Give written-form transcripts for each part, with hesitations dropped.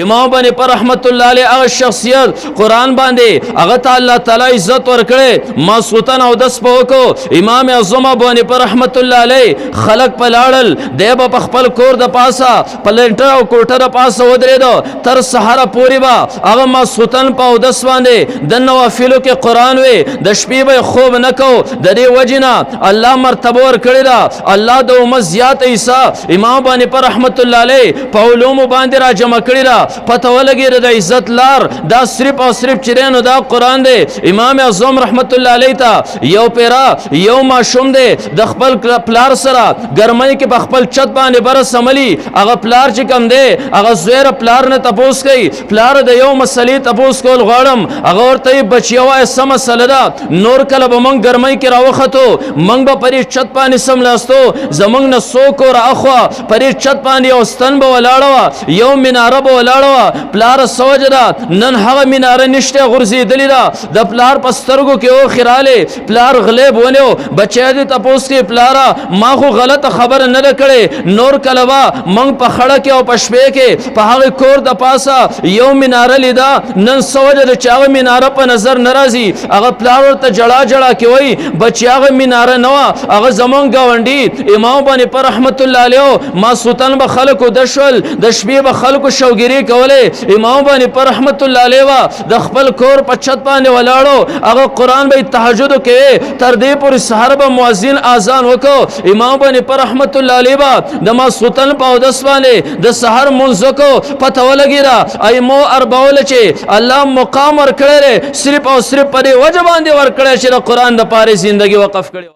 امام باندې پر رحمت الله علیه هغه شخصیت قرآن باندې هغه ته الله تعالی عزت ورکړي ماسوتن او دس په وکړو امام اعظم باندې پر رحمت الله علیه خلق په لاړل دی به په خپل کور د پاسه په لنټر او کوټه د پاسه ودرېدو تر سهاره پورې به هغه ماسوتن په اودس باندې د نوافلو کې قرآن وي د شپې به خوب نه کو د دې وجې نه الله مرتبه ورکړې ده الله د عمر زیات عیسی امام باندې پر رحمت الله علیه په علومو باندې را جمع کړي ده پته ولګېده د عزت لار دا صرف او صرف چې نو دا قرآن دی امام اعظم رحمت الله علیه ته یو پیرا یو ماشوم دی د خپل پلار سره ګرمۍ کې په خپل چت باندې بره سملي هغه پلار چې کم دی هغه زویره پلار نه تپوس کوي پلار د یو مسلې تپوس کول غواړم هغه ورته بچیه وایه څه مسله ده نور کله به موږ ګرمۍ کې راوختو موږ به پرې چت باندې سملاستو زموږ نه څو کوره اخوا پرې چت باندې یو ستن به ولاړه وه یو مناره به ولاړه پلار سوجه ده نن هغه مناره نشته غورځېدلې ده د پلار په سترګو کې اوښې رالې پلار غلیب ونیو بچی دې تپوس کې پلاره ما خو غلطه خبره نه ده کړې نور کله به موږ په خړه کې او په شپې کې په هغې کور د پاسه یو مناره لیده نن سوجه ده چې هغه مناره په نظر نه راځي هغه پلار ورته جړا جړا کې وایي بچی هغه مناره نه وه هغه زموږ ګاونډي امام باندې پر رحمت الله علیه ماسوتن به خلکو د شول د شپې به خلکو شوګیري کوله امام باندې پر رحمت الله علیه د خپل کور په چت باندې ولاړو هغه قرآن به تهجد کې تر دې پورې سحر به مؤذن اذان وکړو امام باندې پر رحمت الله علیه د ماسوتن په اودس باندې د سحر منځ وکړو پته ولګېده ایمو اربعول چې الله مقام ورکړی صرف او صرف په دې وجه باندې ورکړی چې د قرآن دپاره زندګي وقف کړې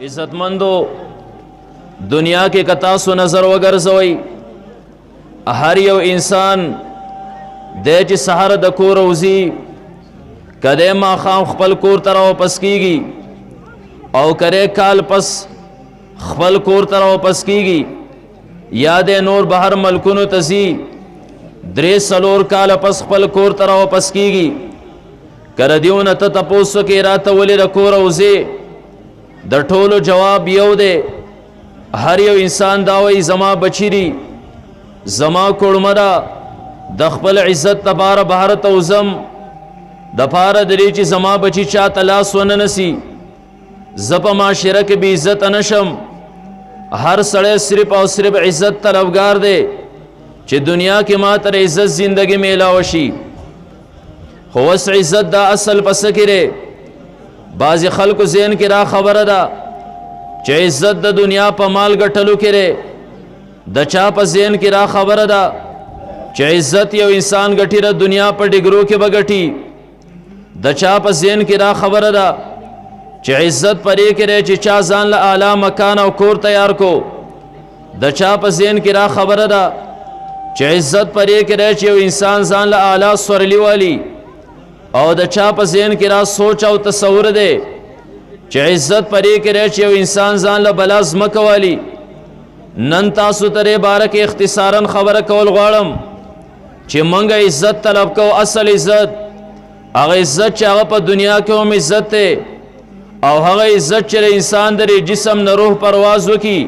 عزتمندو دنیا کې کتا سو نظر وګرځوي هر یو انسان د چې سحر د کور وزي کده ما خام خپل کور ته واپس کیږي او کرے کال پس خپل کور ته واپس کیږي یاد نور بهر ملکونو تزي درې سلور کال پس خپل کور ته واپس کیږي کر دیونه ته تاسو کې راته ولې د کور وزي د ټولو جواب یو دی هر یو انسان دا وایي زما بچی دی زما کړمه ده د خپل عزت لپاره بهر ته وځم دپاره د دې چې زما بچی چاته لاس ونه نسي زه په معاشره کې بې عزته نشم هر سړی صرف او صرف عزت طلبګار دی چې دنیا کې ما تر عزت زندگی میلاو شي خو اوس عزت دا اصل په څه کې دی بعضې خلکو ذهن کې را خبره ده چې عزت د دنیا په مال ګټلو کې دی د چا په ذهن کې را خبره ده چې عزت یو انسان ګټي د دنیا په ډګرو کې به ګټي د چا په ذهن کې را خبره ده چې عزت پرې کې دی چې چا ځان له اعلی مکان او کور تیار کو د چا په ذهن کې را خبره ده چې عزت پرې کې دی چې یو انسان ځان له اعلی سورلی والی او د چا په ذهن کې را سوچ او تصور دی چې عزت پرې کې دی چې یو انسان ځان له بلا ځمکه والی نن تاسو ته دې باره کې اختصارا خبره کول غواړم چې موږ عزت طلب کوو اصل عزت هغه عزت چې هغه په دنیا کې هم عزت دی او هغه عزت چې انسان د جسم نه روح پرواز وکي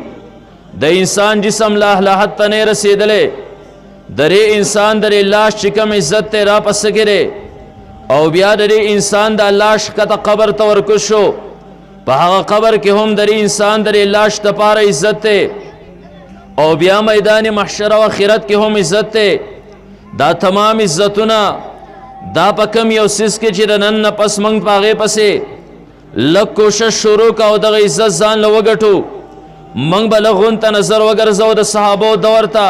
د انسان جسم لا اهلاحت ته نه رسېدلی د انسان د لاش چې کوم عزت دی را پسې کړی او بیا د انسان د لاش کته قبر ته ورکوز شو په هغه قبر کې هم د انسان د لاش دپاره عزت دی او بیا میدان محشر او آخرت کې هم عزت دی دا تمام عزتونه دا په کم یو څیز کې چې د نن نه پس موږ په هغې پسې لږ کوشش شروع کا او دغه عزت ځان له وګټو موږ به لږ غونته نظر وګرځو د صحابو دور ته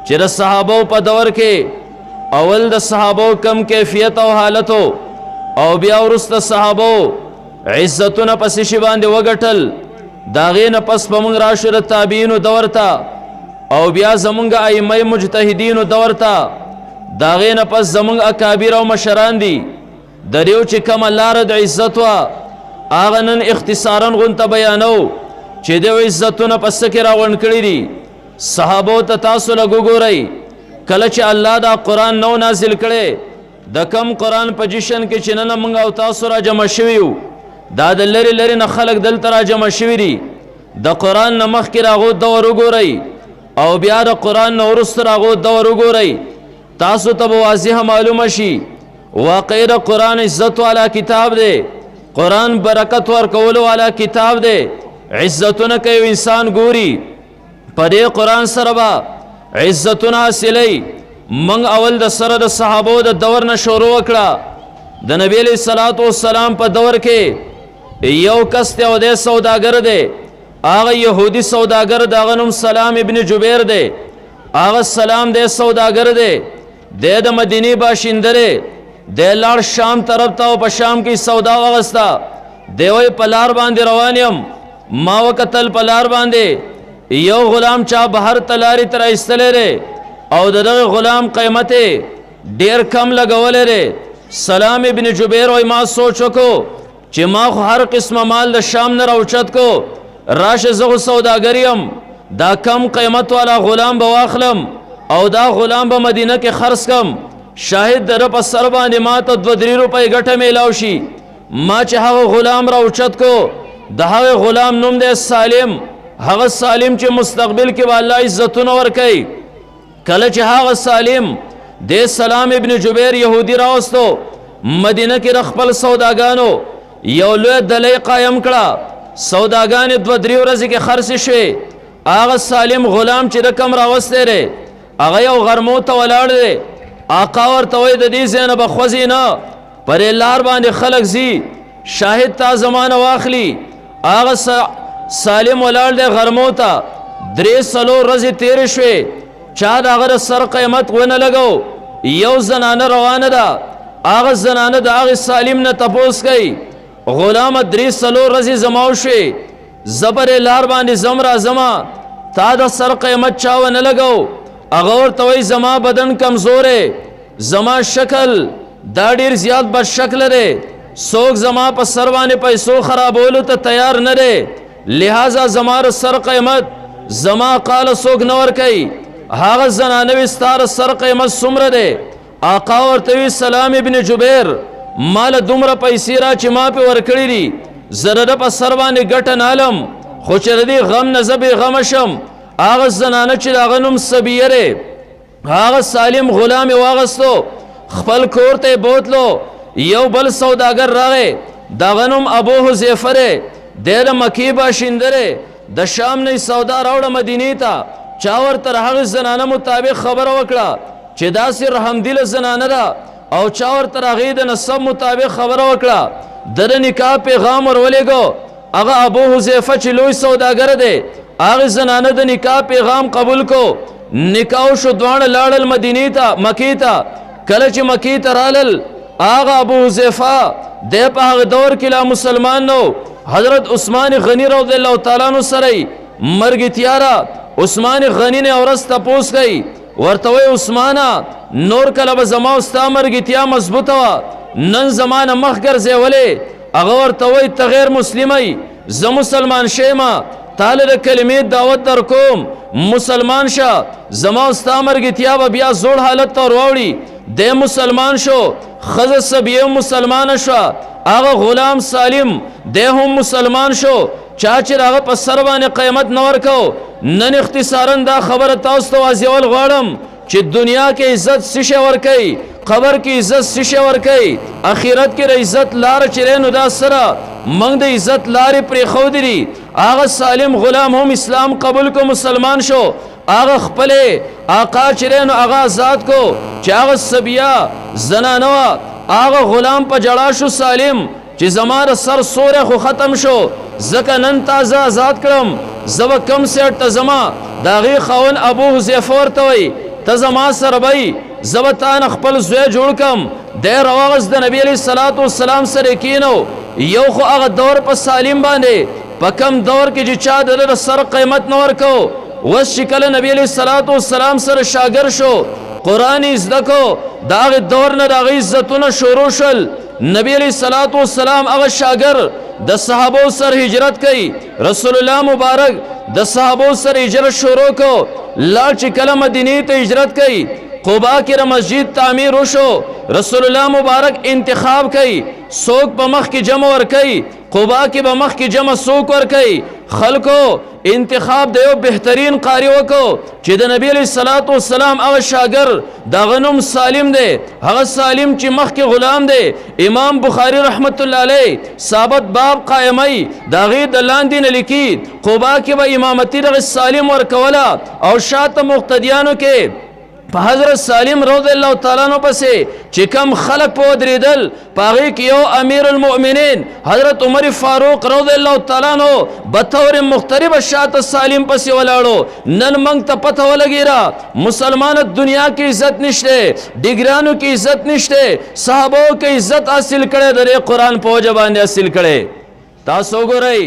چې د صحابو په دور کې اول د صحابو کم کیفیت او حالتو او بیا وروسته صحابو عزتونه په څه شي باندې وګټل د هغې نه پس به موږ راشو د تابعینو دور ته او بیا زمونږ ائمه مجتهدینو دور ته د هغې نه پس زمونږ اکابر او مشران دي د دیو چې کومه لاره د عزت وه هغه نن اختصارا غونته بیانو چې دیو عزتونه په څه کې راغونډ کړي دي صحابو ته تاسو لږ وګورئ کله چې الله دا قرآن نو نازل کړی د کم قرآن په جشن کې چې نن موږ او تاسو را جمع شوي یو دا د لرې لرې نه خلک دلته را جمع شوي دي د قرآن نه مخکې د هغو دور وګورئ او بیا د قرآن نه وروسته د هغو دور وګورئ تاسو ته به واضحه معلومه شي واقعي د قرآن عزت والا کتاب دی قرآن برکت ورکولو والا کتاب دی عزتونه که یو انسان ګوري په دې قرآن سره به عزتونه حاصلی من اول د سره د صحابو د دور نه شروع وکړه د نبی علیہ الصلوۃ والسلام په دور کې یو کس دی او د سوداګر دی هغه یهودي سوداګر دغه نوم سلام ابن جبیر دی هغه سلام دی سوداګر دی د مدینه باشنده دی د لار شام طرف ته او په شام کې سودا وغستا دی وی په لار باندې روان یم ما وکتل په لار باندې یو غلام چا بهر تلاری تر ایستلې او دغه غلام قیمت ډیر کم لګولې ره سلام ابن جبیر وای ما سوچ وکړو چې ما خو هر قسمه مال د شام نه راوچت کو راشه زغه سوداګریم دا کم قیمت والا غلام به واخلم او دا غلام به مدینه کې خرڅ کم شاهد در په سر باندې ما ته 2-3 روپۍ ګټه میلاو شي ما چې هغه غلام راوچت کو د هغه غلام نوم دی سالم هغه سالم چې مستقبل کې به الله عزتونه ورکوي کله چې هغه سالم د سلام ابن جبیر یهودي راوستو مدینه کې د خپل سوداګانو یو لوی دلۍ قایم کړه سوداګانې 2-3 ورځې کې خرڅې شوې هغه سالم غلام چې رقم راوستی دی هغه یو غرمو ته ولاړ دی آقا ورته وایي د دې ځای نه به خوځې نه پرې لار باندې خلک ځي شاهد تا زمانه واخلي هغه سالم ولاړ دی غرمو ته 3-4 ورځې تېرې شوې چا د هغه سر قیمت ونه لګو یو زنانه روانه ده هغه زنانه د هغې سالم نه تپوس کوي غلامه 3-4 ورځې زما وشوې زه پرې لار باندې ځم راځمه تا د سر قیمت چا ونه لګو هغه ورته وایي زما بدن کمزوری زما شکل دا ډېر زیات بد شکله دی څوک زما په سر باندې پیسو خرابولو ته تیار نه دی لہذا زما د سر قیمت زما قاله څوک نه ورکوي هغه زنانه وی ستا د سر قیمت څومره دی آقا ورته وی سلام ابن جبیر مال دومره پیسې را چې ما پې ورکړي دي زه د ده په سر باندې ګټه نالم خو چې د دې غم نه زه بېغمه شم هغه زنانه چې د هغه نوم صبیه دی هغه سالم غلام یې واغستو خپل کور ته یې بوتلو یو بل سوداګر راغی د هغه نوم ابو حذیفه دی دی د مکې باشنده دی د شام نه سودا راوړه مدینې ته چا ورته د هغې زنانه مطابق خبره وکړه چې داسې رحمدله زنانه ده او چا ورته د هغې د نسب مطابق خبره وکړه د نکاح پیغام ورولېږو هغه ابو حذیفه چې لوی سوداګر دی هغې زنانه د نکاح پیغام قبول کو نکاح شو دواړه لاړل مدینې ته مکې ته کله چې مکې ته رالل هغه ابو حذیفه دی په هغه دور کې لا مسلمان نو حضرت عثمان غنی رضی الله تعالی عنہ سره مرګتیا را عثمان غنی نے ورځ تپوس کوي ورته وایي عثمانه نور کله به زما او ستا مرګتیا مضبوطه وه نن زمانه مخ ګرځېولې هغه ورته وایي ته غیر مسلمه زه مسلمان شیمه تاله د کلمې دعوت در کوم مسلمان شه زما او ستا مرګتیا به بیا زوړ حالت ته ورواوړي دی مسلمان شو ښځه صبیه مسلمانه شوه هغه غلام سالم دی هم مسلمان شو چا چې هغه په سر باندې قیمت نه ورکو نن اختصارا دا خبره تاسو ته واضحول غواړم چې دنیا کې عزت څه شی ورکوي قبر کې عزت څه شی ورکوي اخرت کې د عزت لاره چې دی نو دا سره موږ د عزت لارې پرېښودې دي هغه سالم غلام هم اسلام قبول کو مسلمان شو هغه خپلې آقا چې دی نو هغه آزاد کو چې هغه صبیه زنانه وه هغه غلام په جړا شو سالم چې زما د سر سوری خو ختم شو ځکه نن تازه آزاد کړم زه به کم سیټ ته ځمه د هغې خاوند ابو حذیفه ورته وایي ته زما سره به زه به تا نه خپل زوی جوړ کړم دی راواغست د نبي علیه الصلاة والسلام سره کېنو یو خو هغه دور په سالم باندې په کم دور کې چې چا د ده د سر قیمت نه ورکو اوس چې کله نبي علیه الصلاة والسلام سره شاګر شو قرآن یې زده کو د هغې دور نه د هغې عزتونه شروع شول نبی علیہ الصلوۃ والسلام هغه شاګر د صحابو سره هجرت کوي رسول الله مبارک د صحابو سره هجرت شروع کو لاړ چې کله مدینې ته هجرت کوي قبا کې مسجد تعمیر وشو رسول الله مبارک انتخاب کوي څوک په مخ کې جمع ور کوي قبا کې به مخ کې جمع څوک ور کوي خلکو انتخاب د یو بهترین قاری وکړو چې د نبی علیه الصلاۃ والسلام هغه شاګرد دغه نوم سالم دی هغه سالم چې مخکې غلام دی امام بخاری رحمت الله علیه ثابت باب قائمي د هغې د لاندې نه لیکي قبا کې به امامتي دغه سالم ورکوله او شاته مقتدیانو کې په حضرت سالم رضی الله تعالی عنہ پسې چې کم خلق په ودرېدل په هغې کې یو امیر المؤمنین حضرت عمر فاروق رضی الله تعالی عنہ بطور مختلف شاته سالم پسې ولاړو نن موږ ته پته ولګېده مسلمان دنیا کې عزت نشته ډګرانو کې عزت نشته صحابو کې عزت حاصل کړی د قرآن په وجه باندې حاصل کړی تاسو وګورئ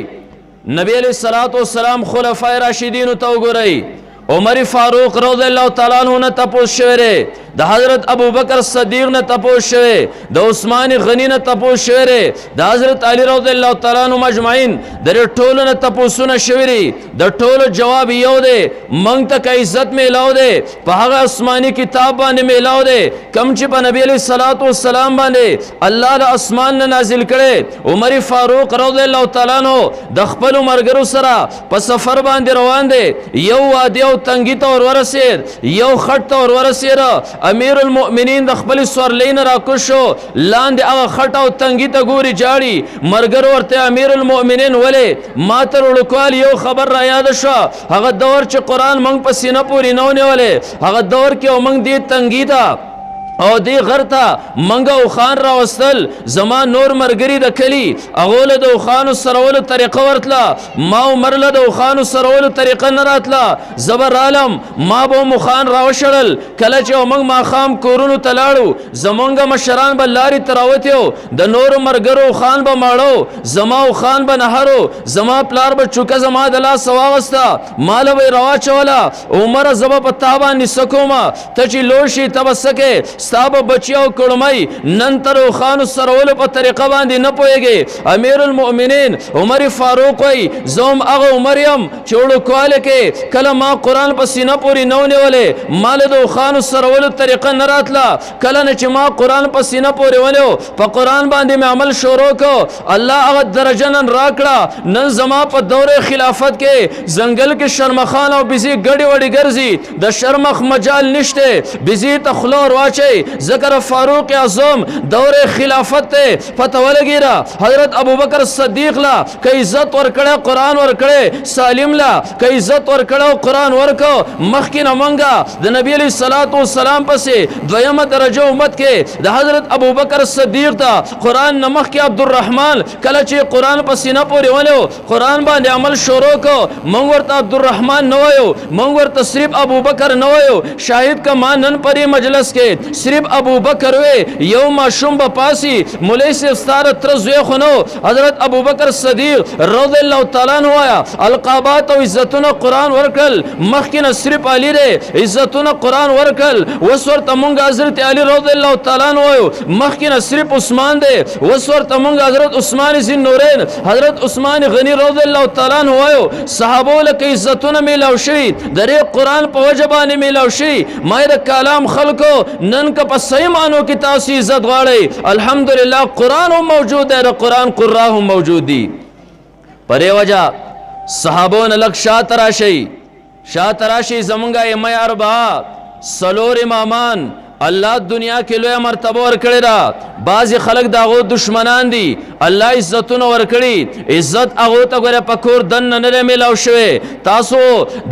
نبی علیه الصلاۃ والسلام خلفای راشدینو ته وګورئ عمر فاروق رضی الله تعالی عنہ نه تپوس شوی دی د حضرت ابو بکر صدیق نه تپوس شوی د عثمان غنی نه تپوس شوی دی د حضرت علی رضی الله تعالی عنہ مجمعین د ټولو نه تپوسونه شوی دی د ټولو جواب یو دی موږ ته که عزت میلاو دی په هغه آسماني کتاب باندې میلاو دی کم چې په نبی علیه الصلاۃ والسلام باندې الله د اسمان نه نازل کړی عمر فاروق رضی الله تعالی عنہ د خپلو ملګرو سره په سفر باندې روان دی یو وادي او تنګي ته ورورسېد یو خټ ته ورورسېده امیر المؤمنین د خپل سورلۍ نه راکوز شو لاندې هغه خټ او تنګي ته ګوري جاړي ملګرو ورته امیر المؤمنین ولې ما تر وړوکوال یو خبر را یاد شوه هغه دور چې قرآن موږ په سینه پورې نه ونیولی هغه دور کې او موږ دې تنګي ته او دی غر ته منګه او خان راوستل زما نور مرګري د کلی هغو له د اوښانو سرولو طریقه ورتله ما عمر له د اوښانو سرولو طریقه نه راتله زه به رالم ما به مخان راوشړل کله چې موږ ماښام کورونو ته لاړو زمونږ مشران به لارې ته راوتیو د نورو مرګرو اوښان به ماړو زما اوښان به نهرو زما پلار به چوکه زما د لاسه واغسته ماله به یې راواچوله عمره زه به په تا باندې څه کومه ته چې لوړ شي ته به څه کې ستا به بچي او کړمۍ نن تر اوښانو سرولو په طریقه باندې نه پوهېږې امیر المؤمنین عمر فاروق وایي زه هم هغه عمر یم چې وړوکوالی کې کله ما قرآن په سینه پورې نه ونیولی ما له د اوښانو سرولو طریقه نه راتله کله نه چې ما قرآن په سینه پورې ونیو په قرآن باندې مې عمل شروع کړو الله هغه درجه نن راکړه نن زما په دور خلافت کې ځنګل کې شرمخان او بزي ګډې وډې ګرځي د شرمخ مجال نشته بزي ته خوله ور واچوي ذکر فاروق اعظم دور خلافت ته پته ولګېده حضرت ابو بکر صدیق لا که عزت ورکړی قرآن ورکړی سالم لا که عزت ورکړی قرآن ورکړو مخکې نه منګه د نبی علیه الصلاۃ والسلام پسې دویمه درجه امت کې د حضرت ابو بکر صدیق ته قرآن نه مخکې عبدالرحمن کله چې قرآن په سینه پورې ونیو قرآن باندې عمل شروع کړو موږ ورته عبدالرحمن نه وایو موږ ورته صرف ابو بکر نه وایو شاهد که ما نن پرې مجلس کې صرف ابو بکر وی یو ماشوم به پاسی مولوی صاحب ستاره تر زوی خو نو حضرت ابو بکر صدیق رضی الله تعالی عنہ وایا القابات او عزتونه قرآن ورکل مخکې نه صرف علی دی عزتونه قرآن ورکل اوس ورته مونږ حضرت علی رضی الله تعالی عنہ وایو مخکې نه صرف عثمان دی اوس ورته مونږ حضرت عثمان ذی النورین حضرت عثمان غنی رضی الله تعالی عنہ وایو صحابو لکه عزتونه میلاو شوي د قرآن په وجه باندې میلاو شوي ما د کالام خلکو نن که په صحیح معنو کې تاسو عزت غواړئ الحمدلله قرآن هم موجود دی د قرآن قرآ هم موجود دي په دې وجه صحابو نه لږ شاته راشئ زمونږ ائمه اربعه څلور امامان الله دنیا کې لویه مرتبه ورکړې ده بعضې خلک د هغو دشمنان دي الله عزتونه ورکړي عزت هغو ته ګوره په کور دننه نه دی میلاو شوی تاسو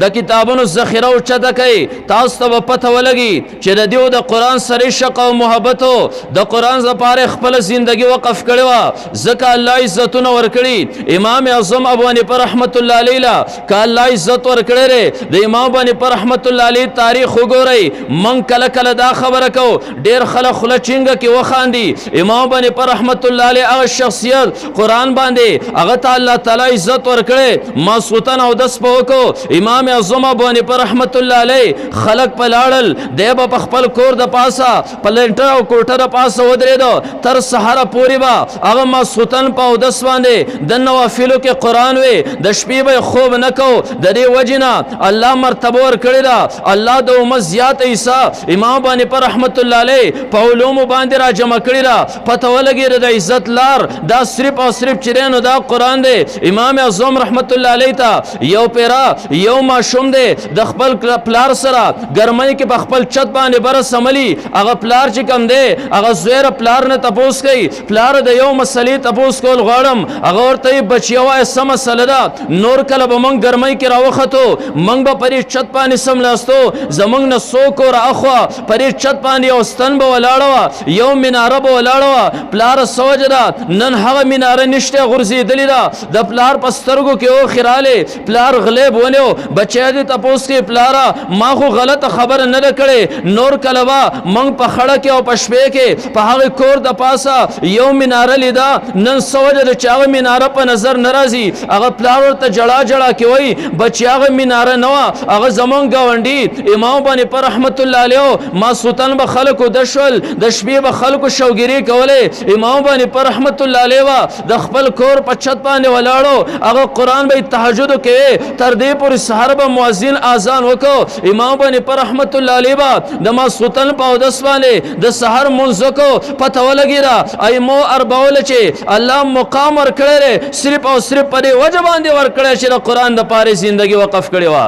د کتابونو ذخیره اوچته کوئ تاسو ته به پته ولګي چې د دیو د قرآن سره شق او محبتو د قرآن لپاره خپله زندګي وقف کړې وه ځکه الله عزتونه ورکړي امام اعظم ابو حنیفه رحمت الله علیه له که الله عزت ورکړی دی د امام ابو حنیفه رحمت الله علیه تاریخ وګورئ موږ کله کله دا خبره خبره کو ډیر خلک خوله چینګه کې وخاندي امام باندې پر رحمت الله علیه هغه شخصیت قرآن باندې هغه ته الله تعالی عزت ورکړي ماسوتن او دس په وکړو امام اعظم باندې پر رحمت الله علیه خلق په لاړل دی به په خپل کور د پاسه په لنټر او کوټه د پاسه ودرېدو تر سهاره پورې به هغه ماسوتن په اودس باندې د نوافلو کې قرآن وي د شپې به خوب نه کو د دې وجې نه الله مرتبه ورکړې ده الله د امت زیات عیسی امام باندې پر رحمت الله علیه په علومو باندې را جمع کړي ده پته ولګېده د عزت لار دا صرف او صرف چې دی نو دا قرآن دی امام اعظم رحمت الله علیه ته یو پیرا یو ماشوم دی د خپل پلار سره ګرمۍ کې په خپل چت باندې بره سملي هغه پلار چې کم دی هغه زویره پلار نه تپوس کوي پلار د یو مسلې تپوس کول غواړم هغه ورته بچیه وایه څه مسله ده نور کله به موږ ګرمۍ کې راوختو موږ به پرې چت باندې سملاستو زموږ نه څو کوره اخوا پرې چت باندې یو ستن به ولاړه وه یو مناره به ولاړه وه پلاره څه وجه ده نن هغه مناره نشته غورځېدلې ده د پلار په سترګو کې اوښې رالې پلار غلیب ونیو بچی دې تپوس کې پلاره ما خو غلطه خبره نه ده کړې نور کله به موږ په خړه کې او په شپې کې په هغې کور د پاسه یو مناره لیده نن څه وجه ده چې هغه مناره په نظر نه راځي هغه پلار ورته جړا جړا کې وایي بچی هغه مناره نه وه هغه زموږ ګاونډي امام باندې پر رحمت الله علیه ماسوتن به خلکو د شول د شپې به خلکو شوګیري کولې امام باندې پر رحمت الله علیه وه د خپل کور په چت باندې ولاړو هغه قرآن به تهجد کوي تر دې پورې سهار به مؤذن اذان وکړو امام باندې پر رحمت الله علیه به د ماسوتن په اودس باندې د سحر مونځ وکړو پته ولګېده ایمو اربعول چې الله مقام ورکړی صرف او صرف په دې وجه باندې ورکړی چې د قرآن دپاره زندګي وقف کړې وه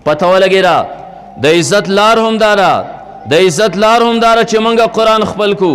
پته ولګېده د عزت لار هم داره د عزت لار هم داره چې موږ قرآن خپل کو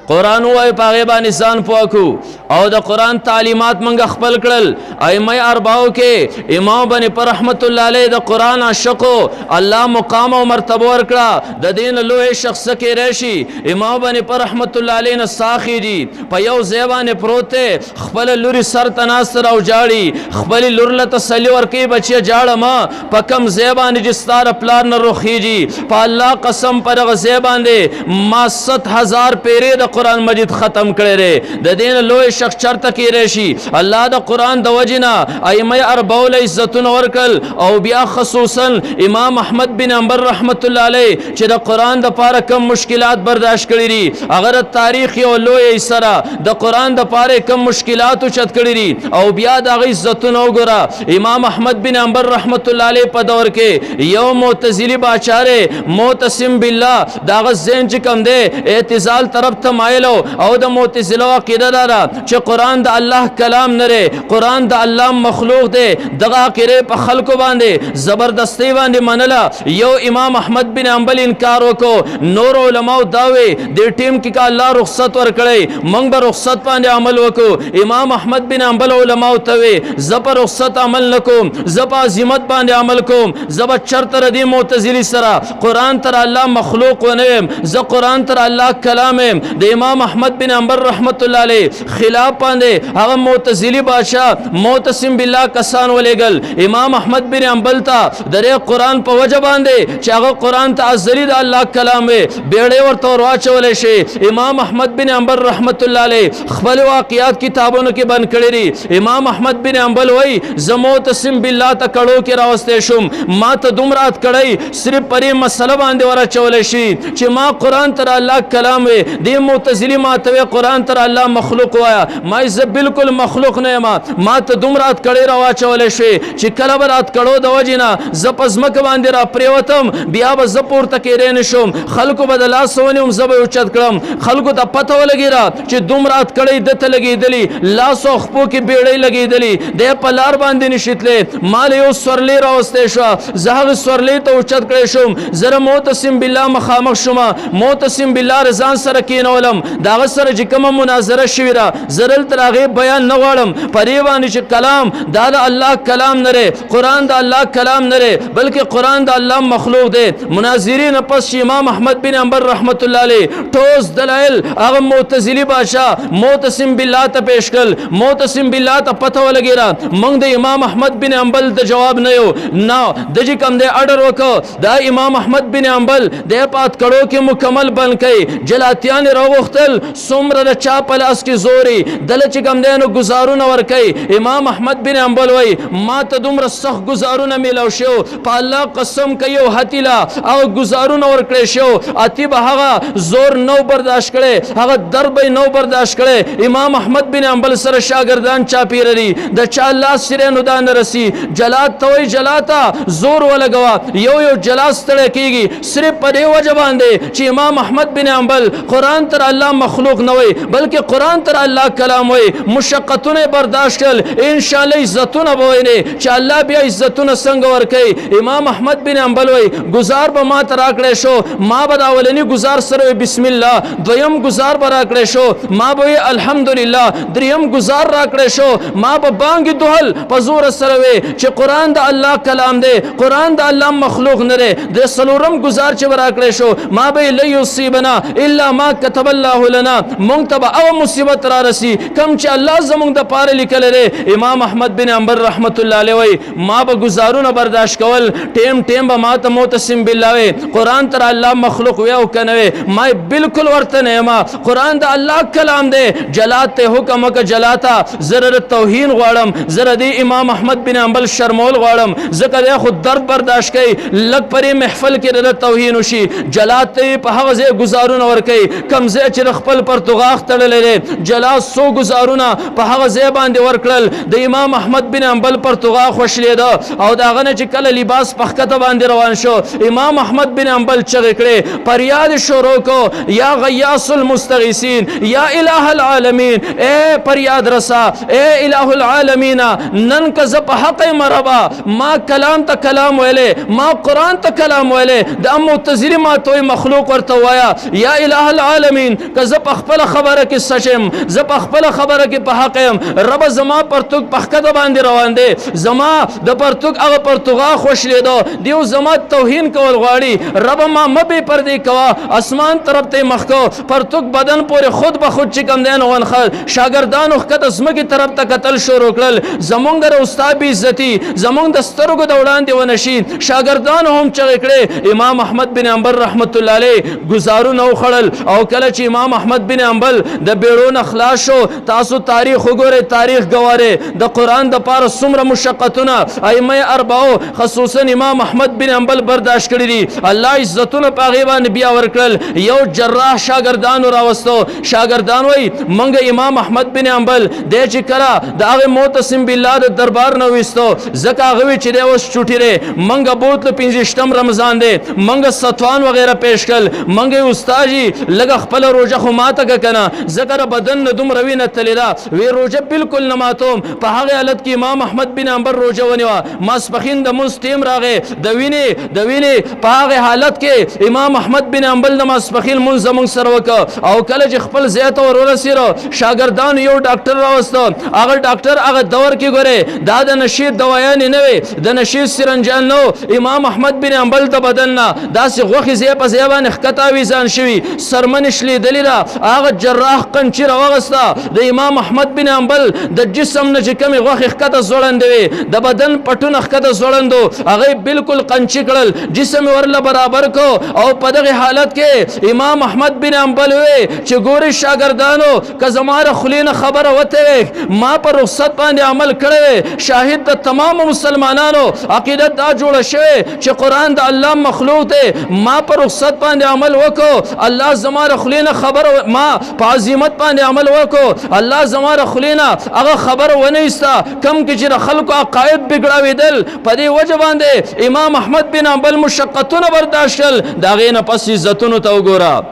قرآن وای په هغې باندې ځان پوه کړو او د قرآن تعلیمات موږ خپل کړل ائمه اربعو کې امام باندې پر رحمت الله علیه د قرآن عاشقو الله مقام او مرتبه ورکړه د دې نه لوی شخص کې راشي امام باندې پر رحمت الله علیه نه ساخي دي په یو ځای باندې پروت دی خپل لوري سر ته ناست او جاړي خپل لور له تسلي ورکوي بچیه جاړه ما په کم ځای باندې چې ستا د پلار نه روخیږي په الله قسم په دغه ځای باندې ما 7,000 پیرې د قرآن مجید ختم کړی دی د دې نه لوی شخص چرته کې راشي الله د قرآن د وجې نه ائمه اربعو له عزتونه ورکړل او بیا خصوصا امام احمد بن حنبل رحمت الله علیه چې د قرآن دپاره کم مشکلات برداشت کړي دي هغه د تاریخ یو لوی سره د قرآن دپاره کم مشکلات اوچت کړي دي او بیا د هغه عزتونه وګوره امام احمد بن حنبل رحمت الله علیه په دور کې یو معتزلي باچا دی معتصم بالله د هغه ذهن چې کوم دی اعتزال طرف ته مایلو او د معتزله عقیده داره چې قرآن د الله کلام نه دی قرآن د الله مخلوق دی دغه عقیده په خلکو باندې زبردستی باندې منله یو امام احمد بن حنبل انکار وکړو نور علماو دا وی دې ټیم کې که الله رخصت ورکړی موږ به رخصت باندې عمل وکړو امام احمد بن حنبل علماو ته وی زه په رخصت عمل نه کوم زه په عزیمت باندې عمل کوم زه به چرته د دې معتزلي سره قرآن تر الله مخلوق ونه یم زه قرآن تر الله کلام یم د امام احمد بن حنبل رحمت الله علیه خلاف باندې هغه معتزلي بادشاه معتصم بالله کسان ولېږل امام احمد بن حنبل ته د قرآن په وجه باندې چې هغه قرآن ته ازلي د الله کلام وي بیړۍ ورته ور واچولی شي امام احمد بن حنبل رحمت الله علیه خپل واقعات کتابونو کې بند کړي دي امام احمد بن حنبل وایي زه معتصم بالله ته کړو کې راوستی شوم ما ته دومره کړی صرف پرې مسله باندې ور اچولی شي چې ما قرآن تر الله کلام وي دې معتزلي ما ته قرآن تر الله مخلوق وایا ما زه بالکل مخلوق نه یم ما ته دومره کړی را واچولی شوی چې کله به رات کړو د وجې نه زه په ځمکه باندې را پرېوتم بیا به زه پورته کېدی نه شم خلکو به د لاس ونیوم زه به یې اوچت کړم خلکو ته پته ولګېده چې دومره کړی ده ته لګېدلي لاس او خپو کې بیړۍ لګېدلي دی په لار باندې نشي تللی ما له یو سورلۍ راوستی شوه زه هغې سورلۍ ته اوچت کړی شوم زه معتصم بالله مخامخ شوم معتصم بالله ځان سره کېنولم غواړم دغه سره چې کومه مناظره شوې ده زه دلته د هغې بیان نه غواړم په دې باندې چې کلام دا د الله کلام نه دی قرآن د الله کلام نه دی بلکې قرآن د الله مخلوق دی مناظرین پس چې امام احمد بن حنبل رحمت الله علیه ټوس دلایل هغه معتزلي بادشاه معتصم بالله ته پیش کړل معتصم بالله ته پته ولګېده موږ د امام احمد بن حنبل د جواب نه یو نه د چې کوم دی اډر وکړو دا امام احمد بن حنبل د پات کړو کې مکمل بند کړي جلاتیان راوغختل څومره د چا په لاس کې زوري دله چې کوم دی نو ګزارونه ورکوي امام احمد بن حنبل وایي ما ته دومره سخت ګزارونه میلاو شو په الله قسم کوي او هتیلا او ګزارونه ورکړی شو اتی به هغه زور نو برداشت کړي هغه درب نو برداشت کړي امام احمد بن حنبل سره شاګردان چاپیر لري د چا الله سره نو دان رسی جلات توي جلاتا زور ولګوا یو جلاس تړه کیږي صرف په دی وجه باندې چې امام احمد بن حنبل قران تر الله مخلوق نه وي بلکې قران تر الله کلام وي مشقتونه برداشت کړ ان شاء الله عزتونه ویني چې الله بیا عزتونه څنګه ور کوي امام احمد بن حنبل وي گزار به ما تر راکړې شو ما به اولنی گزار سره بسم الله دویم گزار به راکړې شو ما به الحمدلله دریم گزار راکړې شو ما به بانګ دوهل په زور سره وي چې قران د الله کلام دی قران د الله مخلوق نه دی د سلورم گزار چې راکړې شو ما به لیصيبنا الا ما كتب الله لنا مونږ ته او مصیبت را رسی کم چې الله زمونږ د پاره لیکل لري امام احمد بن حنبل رحمت الله علیه وای ما به گزارونه برداشت کول ټیم به ما ته معتصم بالله وي قران تر الله مخلوق وي او کنه ما بالکل ورته نه ما قران د الله کلام دی جلات ته حکم وک جلاتا زره توهین غواړم زره دی امام احمد بن حنبل شرمول غواړم ذکر خود درد برداشت کوي لګ پرې محفل کې د توهین وشي جلات ته په هغه ځای گزارونه ور کوي کمزه چې خپل پرتګاخ تړلې جلات سو گزارونه په هغه ځای باندې ورکړل د امام احمد بن حنبل پرتګاخ وشلید او داغه نه چې کله لباس پخکته باندې روان شو امام احمد بن حنبل چغې کړې فریاد شروع کو یا غیاث المستغیثین یا الہ العالمین اے فریاد رسا اے الہ العالمین نن کز په حق مربا ما کلام ته کلام ویلې ما قران ته کلام ویلې د معتزلی ما توي مخلوق ورته وایا یا الہ العالمین کز په خپل خبره کې سچم ز په خپل خبره کې په حق يم رب زما پرتګ پخکته باندې روان دي زما د پرتګ هغه پرتګا خوشلیدو دیو زما توهین کول غواړي رب ما مبه پردې کوا اسمان طرف ته مخکو پرتګ بدن پورې خود به خود چې کم دین ون خل شاګردانو خکته اسمه طرف ته قتل شروع کړل زمونږ د استاد عزتي زمونږ د سترګو د وړاندې ونشي شاګردان هم چغې کړې امام احمد بن حنبل رحمت الله علیه گزارو نو خړل او کله چې امام احمد بن حنبل د بیرون اخلاص شو تاسو تاریخ وګوره تاریخ گواره د قران د پاره څومره مشقتونه ائمه اربعو خصوصا امام احمد بن حنبل برداشت کړی دي الله عزتونه پاغي باندې بیا ورکړل یو جراح شاګردانو راوستو شاګردان وای منګ امام احمد بن حنبل د چې کړه دغه معتصم بالله د دربار نو وستو زکه غوي چې د اوس چټی ره منګ بوتل 15 رمضان دی منګ ستوان وغیرہ پیش کړ منګ استادجی لګ خپل روزه خو ماته کنه ذکر بدن دوم روینه تلیدا وی روزه بالکل نه ماتوم په هغه حالت کې امام احمد بن حنبل روزه ونیوا ماسپخین د مستیم راغه د ویني په هغه حالت کې امام احمد بن حنبل د ماسپخین منظم سره وک او کله چې خپل زیات اور ورسیرو شاګردان یو ډاکټر راوستو هغه ډاکټر هغه دور کې ګوره دا د نشید دوايان نه وي د نشید سرنجان نو امام احمد بن حنبل د بدن نه داسې غوخي زی په زیبان خطا ویزان شوی سرمنش لیدلی دا هغه جراح قنچر واغستا د امام احمد بن حنبل د جسم نه چې کمی غوخي خطا زوړندوي د بدن پټون خطا زوړندو هغه بالکل قنچی کړل جسم ورله برابر کو او په دغه حالت کې امام احمد بن حنبل وی چې ګوري شاګردانو که زماره خلینه خبره وته ما پر رخصت باندې عمل کړی شاهد د تمام مسلمانانو عقیده دا جوړه شوی چې قران د الله مخلوق دی ما پر رخصت باندې عمل وکړو الله زماره خلینه خبر ما په عظمت باندې عمل وکړو الله زماره خلینه هغه خبر ونه استا کم کې چې خلکو عقاید بګړاویدل په دې وجه باندې امام احمد بن حنبل مشقتونه برداشت کړل دا غینه پس عزتونو ته وګوره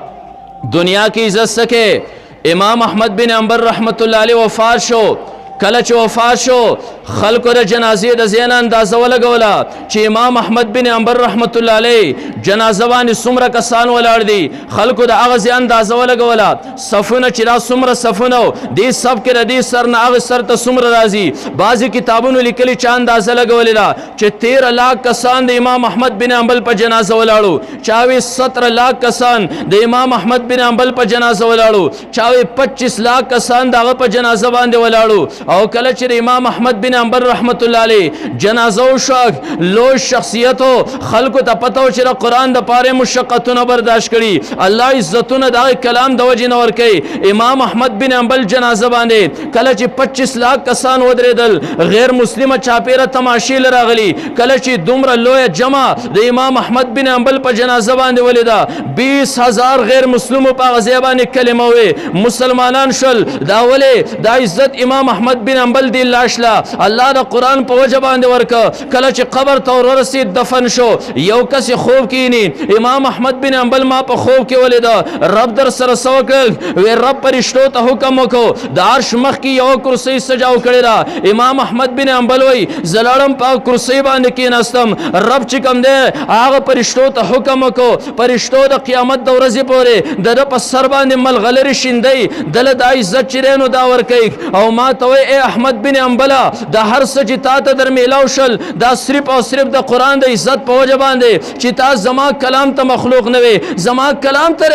دنیا کې عزت سکے امام احمد بن حنبل رحمت الله علیه وفات شو کله چې وفات شو خلکو د جنازې د ځای نه اندازه ولګوله چې امام احمد بن حنبل رحمت الله علیه جنازه باندې څومره کسان ولاړ دي. خلکو د هغه ځای اندازه ولګوله، صفونه چې دا څومره صفونه و، دې صف کې د دې سر نه هغه سر ته څومره راځي. بعضې کتابونو لیکلي چې اندازه لګولې ده چې 13 لاک کسان د امام احمد بن حنبل په جنازه ولاړو، چاوي 17 لاک کسان د امام احمد بن حنبل په جنازه ولاړو، چاوي 25 لاک کسان دغه په جنازه باندې ولاړو. او کله چې امام احمد بن حنبل رحمت الله علیه جنازه وشو، لوی شخصیتو خلکو ته پته و چې د قرآن د پاره مشقتونه برداشت کړي، الله عزتونه د کلام د وجې نه ورکوي. امام احمد بن حنبل جنازه باندې کله چې 25 لاک کسان ودرېدل، غیر مسلمه چاپیره تماشې لراغلي. کله چې دومره لویه جمع د امام احمد بن حنبل په جنازه باندې ولیده، 20,000 غیر مسلمو په هغه ځای باندې کلمه وې، مسلمانان شول. دا ولې دا عزت امام احمد بن حنبل دی لاشله الله د قرآن په وجه باندې ورکه. کله چې قبر ته ورسید دفن شو، یو کس خوب کینی، امام احمد بن حنبل ما په خوب کې ولیده، رب در سره څه وکړل؟ وی رب فرشتو ته حکم وکړو د عرش مخ کې یو کرسۍ سجاو کړې ده. امام احمد بن حنبل وی زه لاړم په کرسۍ باندې کېناستم، رب چې کوم دی هغه فرشتو ته حکم وکړو، فرشتو د قیامت د ورځې پورې د ده په سر باندې ملغلرې شیندئ، دله دا عزت چې دی نو دا ورکوي. او ما ته وی ای احمد بن حنبله د هر څه چې تا ته در میلاو شل دا صرف او صرف د قرآن د عزت په وجه باندې چې تا زما کلام ته مخلوق نه وي، زما کلام ته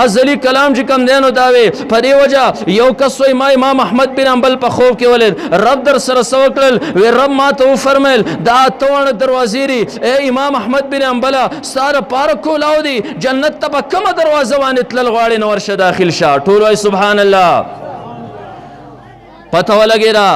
ازلی کلام چې کوم دی نو دا وي. په دې وجه یو کس وی ما امام احمد بن حنبل په خوب کې ولید، رب در سره څه وکړل؟ وی رب ما ته وفرمیل دا 8 دروازې دي، ای امام احمد بن حنبله ستا دپاره کولاو دي، جنت ته په کومه دروازه باندې تلل غواړې نو ورشه داخل شه. ټول وایي سبحان الله. پته ولګېده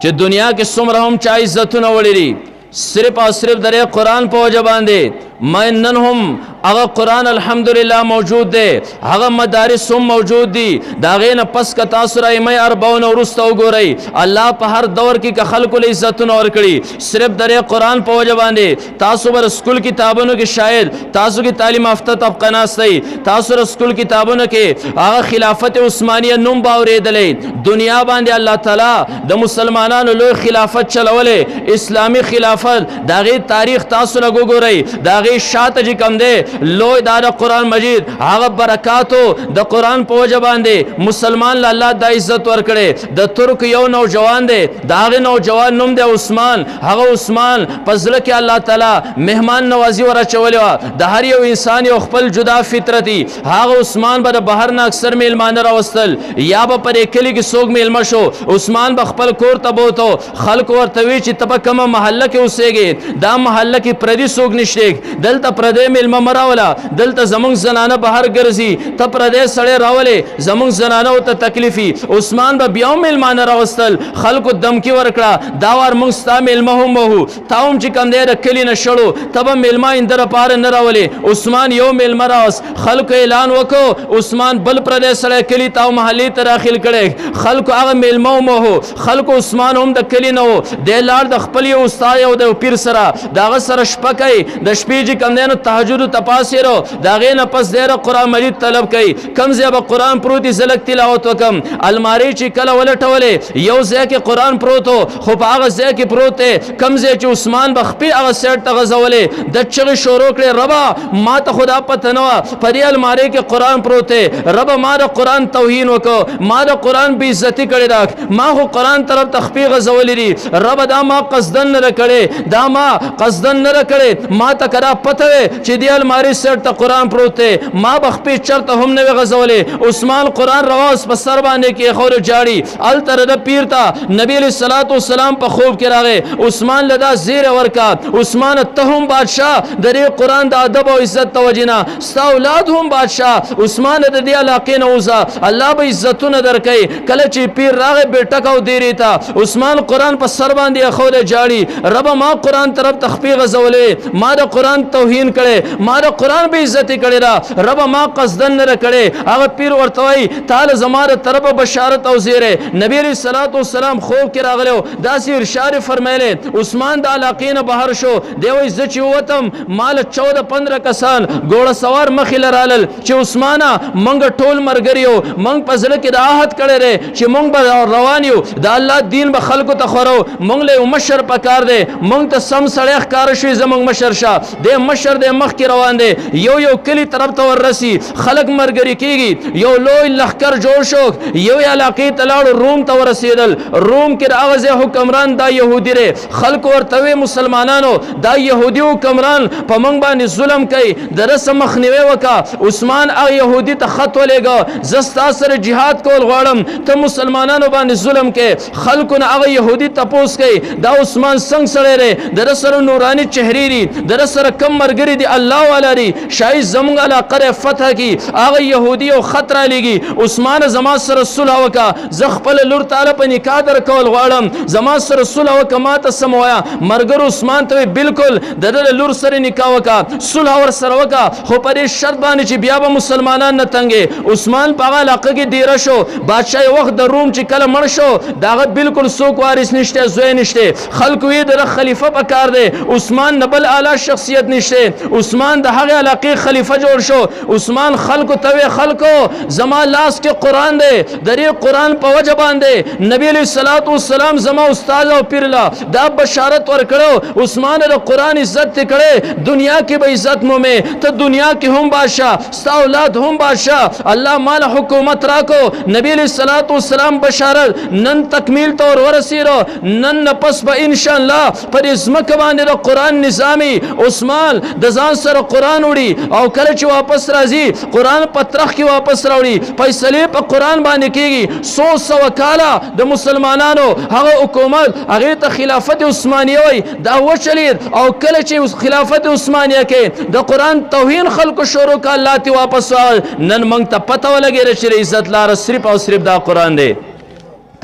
چې دنیا کې څومره هم چا عزتونه وړي دي، صرف او صرف د قرآن په وجه باندې. نن هم هغه قرآن الحمدلله موجود دی، هغه مدارس هم موجود دي. د هغې نه پس که تاسو رایمه اربعونه وروسته وګورئ، الله په هر دور کې که خلکو له عزتونه ورکړي صرف د قرآن په وجه باندې. تاسو به سکول کتابونو کې شاید تاسو کې تعلیم یافته طبقه ناستئ، تاسو د سکول کتابونو کې هغه خلافت عثمانیه نوم به اورېدلی. دنیا باندې الله تعالی د مسلمانانو لوی خلافت چلولی، اسلامي خلافت. د هغې تاریخ تاسو لږ وګورئ، د هغې شاته چې کوم دی لوی دا د قرآن مجید هغه برکاتو د قرآن په وجه باندې مسلمان له الله دا عزت ورکړی. د ترک یو نوجوان دی، د هغې نوجوان نوم دی عثمان. هغه عثمان په زړه کې الله تعالی مهمان نوازي ور اچولې وه. د هر یو انسان یو خپل جدا فطرتي. هغه عثمان به د بهر نه اکثر میلمانه راوستل، یا به په دې کلي کې څوک میلمه شو، عثمان به خپل کور ته بوتو. خلکو ورته وی چې ته په کومه محله کې اوسېږې؟ دا محله کې پردي څوک نشته، دلته پردی میلمه مه راوله، دلته زمونږ زنانه بهر ګرځي، ته پردی سړی راولې، زمونږ زنانه ورته تکلیفي. عثمان به بیا هم میلمانه راوستل، خلکو دمکي ورکړه دا وار موږ ستا میلمه هم وهو، تا هم چې کوم دی د کلي نه شړو، ته به میلمه آینده دپاره نه راولې. عثمان یو میلمه راوست، خلکو اعلان وکړو عثمان بل پردی سړی کلي ته او محلې ته داخل کړی. خلکو هغه میلمه هم وهو، خلکو عثمان هم د کلي نه و. دی لاړ د خپل یو استاد او د پیر سره، د هغه سره شپه کوي، د شپې چې کوم دی نو تهجد ته پاسېرو، د هغې نه پس دی قرآن مجید طلب کوي. کوم ځای به قرآن پروت وي زه لږ تلاوت وکړم. المارۍ چې کله ولټولې یو ځای کې قرآن پروت و، خو په هغه ځای کې پروت دی کوم ځای چې عثمان به خپې هغه سیټ ته غځولې. د چغې شروع کړې ربه ما ته خو دا پته نه وه په دې المارۍ کې قرآن پروت دی، ربه ما د قرآن توهین وکړو، ما د قرآن بې عزتي کړې ده، ما خو قرآن طرف ته خپې غځولې دي، ربه دا ما قصدن نه ده کړې، دا ما قصدن نه ده کړې، ما ته که دا پته وی چې دې المارۍ سیټ ته قرآن پروت دی ما به خپې چرته هم نه وي غځولې. عثمان قرآن رواز په سر باندې کېښود جاړي. هلته د پیر ته نبي علیه الصلاة والسلام په خوب کې راغی، عثمان له دا زیری ورکا، عثمان ته هم بادشاه د دې قرآن د ادب او عزت د وجې نه، ستا اولاد هم بادشاه، عثمان د دې علاقې نه وځه، الله به عزتونه درکوي. کله چې پیر راغی بیټک او دیرې ته، عثمان قرآن په سر باندې ایښودی جاړي، ربه ما قرآن طرف ته خپې غځولې، ما د قرآن توهین کړی، ما د د قرآن به عزت کړی دا رب ما قصدن نه کړی. هغه پیر ورته وایي تعالی زما د طرفه بشارت او زیری. نبی علیہ الصلوۃ والسلام خوب کې راغلی داسې ارشاد فرمایلی عثمان د علاقې نه بهر شو. دی وایي زه چې ووتم مال 14-15 کسان ګوړه سوار مخې له رالل چې عثمانه موږ ټول ملګري یو موږ په زړه کې د عهد کړی دی چې موږ به روان یو د الله دین به خلکو ته خورو. موږ له یو مشر پکار دی موږ ته سم سړی ښکاره شوي زموږ مشر شه دی مشر دی مخکې روان دی یو کلي طرف ته وررسي خلک ملګري کېږي یو لوی لښکر جوړ شو یو علاقې ته لاړو روم ته ورسېدل. روم کې د هغه ځای حکمران دا یهودي دی. خلکو ورته وی مسلمانانو دا یهودي حکمران په موږ باندې ظلم کوي د رسم مخنیوی وکړه. عثمان هغه یهودي ته خط ولېږه زه ستا سره جهاد کول غواړم ته مسلمانانو باندې ظلم کوي. خلکو نه هغه یهودي تپوس کوي دا عثمان څنګه سړی دی د سره نوراني چهرې دي د سره کم ملګري دي الله والا دي شاید زموږ علاقه فتح کی. هغه یهودي او خط رالیږي عثمان زما سره صلح وکړه زه خپل لور تعالی په نکاح درکول غواړم زما سره صلح وکړه ما ته څه مه وایه. ملګرو عثمان ته بالکل د ده لور سره نکاح وکړه صلح ورسره وکړه خو په دې شرط باندې چې بیا به مسلمانان نه تنګې. عثمان په هغه علاقه کې دیره شو. بادشاه وخت د روم چې کله مړ شو د هغه بالکل څوک وارث نشته زوی نشته. خلکو یې د خلیفه پکار دی عثمان نه بل اعلی شخصیت نشته. عثمان د هغې علاقې خلیفه جوړ شو. عثمان خلکو ته وی خلکو زما لاس کې قرآن دی د دې قرآن په وجه باندې نبی علیه الصلوۃ والسلام زما استاد او پیر له دا بشارت ورکړو عثمان د قرآن عزت ته کړی دنیا کې به عزت مومې ته دنیا کې هم بادشاه ستا اولاد هم بادشاه الله مال حکومت راکو. نبی علیه الصلوۃ والسلام بشارت نن تکمیل ته ورسېدو نن نه پس به انشاءالله پر ځمکه باندې د قرآن نظامي عثمان د ځان سره قرآن وړي او کله چې واپس راځي قرآن په ترخ کې واپس راوړي فیصلې په قرآن باندې کېږي. 100 کاله د مسلمانانو هغه حکومت هغې ته خلافت عثمانیه وایي دا وچلید او کله چې خلافت عثمانیه کې د قرآن توهین خلکو شروع کړه الله ته واپس نن موږ ته پته ولګېده چې د عزت لاره صرف او صرف دا قرآن دی.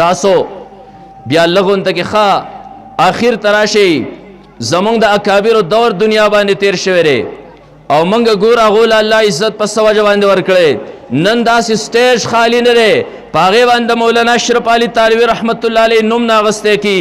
تاسو بیا لغون ته کې ښه آخر ته راشئ زمونږ د اکابرو دور دنیا باندې تیر شوی دی او موږ ګور هغو له الله عزت په څه وجه باندې ورکړی. نن داسې سټیج خالی نه دی پاغه باندې مولانا اشرف علي طالبي رحمت الله علیه نوم ناغسته کی.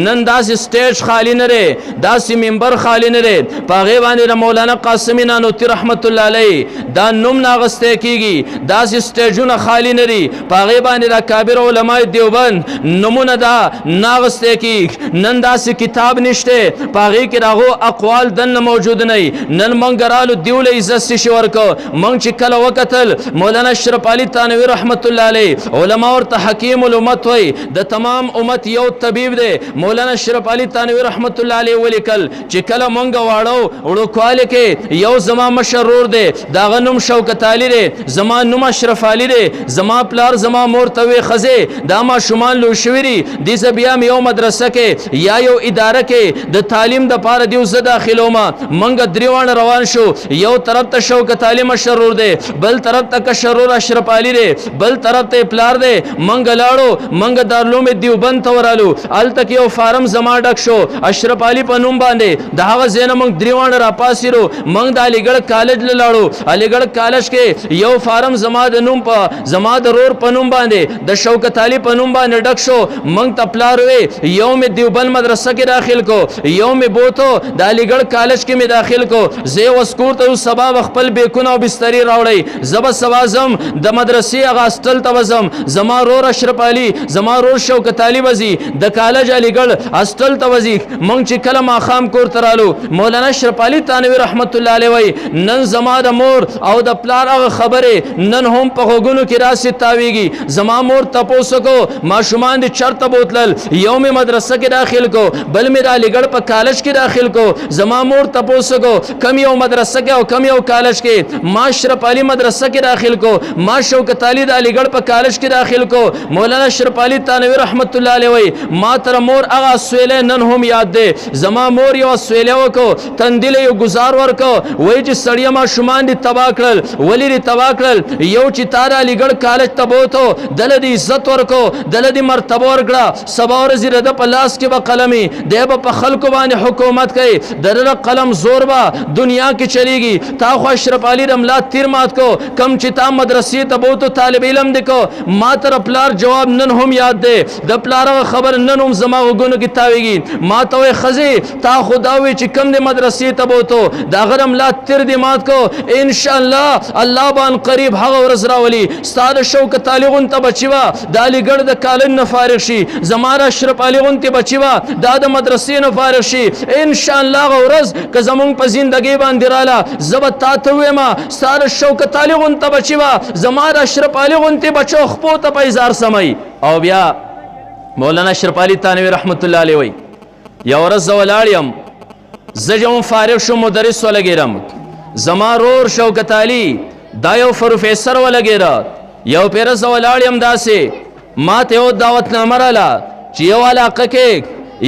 نن داسې سټیج خالی نه دی داسې منبر خالی نه دی پاغه باندې مولانا قاسمی نانوتی رحمت الله علیه دا نوم ناغسته کیږي. داسې سټیجونه خالی نه دي پاغه باندې د کابر علماء دیوبند نمونه دا ناغسته کی. نن داسې کتاب نشته پاغه کې راغو اقوال دن موجود نه. نن منګرالو دیول عزت شي ورکو مونږ چې کله وکتل مولانا اشرف علي طالبي رحمت الله علیه علماء ورته حکیم الامت وای د تمام امت یو طبیب دی. مولانا اشرف علي طالبي رحمت الله علیه ولیکل چې کله مونږ واړو وړوکواله کې یو زما مشرور دی داغه نوم شوکت علي دی زما نوم اشرف علي دی زما پلار زما مور ته وی خزه دا ما شمال لو شویری د بیا یو مدرسه کې یا یو اداره کې د تعلیم د پاره دیو زه داخلوما مونږ دریوان روان شو. یو طرف ته شوکت علي مشرور دی بل طرف ته کشرور اشرف علي دی بل طرف ته پلار دی. منګ لاړو منګ دارالعلوم دیوبند ته ورالو الته کې یو فارم زما ډک شو اشرف علي په نوم باندې د هغه ځای نه موږ دریوان راپاسېرو موږ د علیګړ کالج له لاړو علیګړ کالج کې یو فارم زما د نوم په زما د رور په نوم باندې د شوکت علي په نوم باندې ډک شو. موږ ته پلار وی یو مې دیوبند مدرسه کې داخل کو یو مې بوتو د علیګړ کالج کې مې داخل کو. زه وسکور ته سبا خپل بیکونه او بستری راوړی زب سوازم د مدرسې هغه هاسټل ته وزم زما رور اشرف علي زما رور شوکت علي وزي د کالج علیګړ هاسټل ته وزي. مونږ چې کله ماښام کور ته رالو مولانا اشرف علي طالبي رحمت الله علیه وای نن زما د مور او د پلار هغه خبره نن هم په غوږونو کې راسي تاویږي. زما مور تپوسو کو ماشومان دې چرته بوتلل یو مې مدرسه کې داخل کو بل مې د علیګړ په کالج کې داخل کو. زما مور تپوسو کو کم یو مدرسه کې او کم یو کالج کې ما اشرف علي مدرسه کې داخل کو ما شوکت علي د علیګړ په کالج کالج کې داخل کو. مولانا اشرف علي تانوي رحمت الله علیه وای ما تر مور هغه سویلې نن هم یاد دی. زما مور یو سویلې وکړو تندله یو گزار ورکو وای چې سړی ما شومان دي تبا کړل. ولی دي تبا کړل؟ یو چې تار علیګړ کالج ته بوته دله دي عزت ورکو دله دي مرتبه ورکړه. سبا ورځ د په لاس کې به قلمي دی به په خلکو باندې حکومت کوي. دره قلم زور به دنیا کې چلیږي. تا خو اشرف علي رملا تیر مات کو کم چې تا مدرسې ته بوته طالب علم دی کو. ما تر پلار جواب نن هم یاد دی. د پلار خبر نن هم زما وګونو کې تاویږي. ما ته وای خزي تا خدا وی چې کم دی مدرسې ته بوته دا غرم لا تیر دی مات کو. ان شاء الله الله بان قریب هغه ورځ راولي ستاره شوکت علي غون ته بچوا د علیګړ د کالج نه فارغ شي. زماره اشرف علي غون ته بچوا دا د مدرسې نه فارغ شي. ان شاء الله ورځ که زمونږ په زندګۍ باندې رااله زه تا ته وایم ستاره شوکت علي غون ته بچوا زماره اشرف علي غون ته بچو خپو ته پیزار سمي. او بیا مولانا اشرف علي تانوي رحمت الله علیه وای یو ورځ زه ولاړ یم زه چې هم فارغ شوم مدرس ولګېرم زما رور شوکت علي دا یو پروفیسر ولګېره. یو پیره زه ولاړ یم داسې ما ته یو دعوتنامه راله چې یو علاقه کې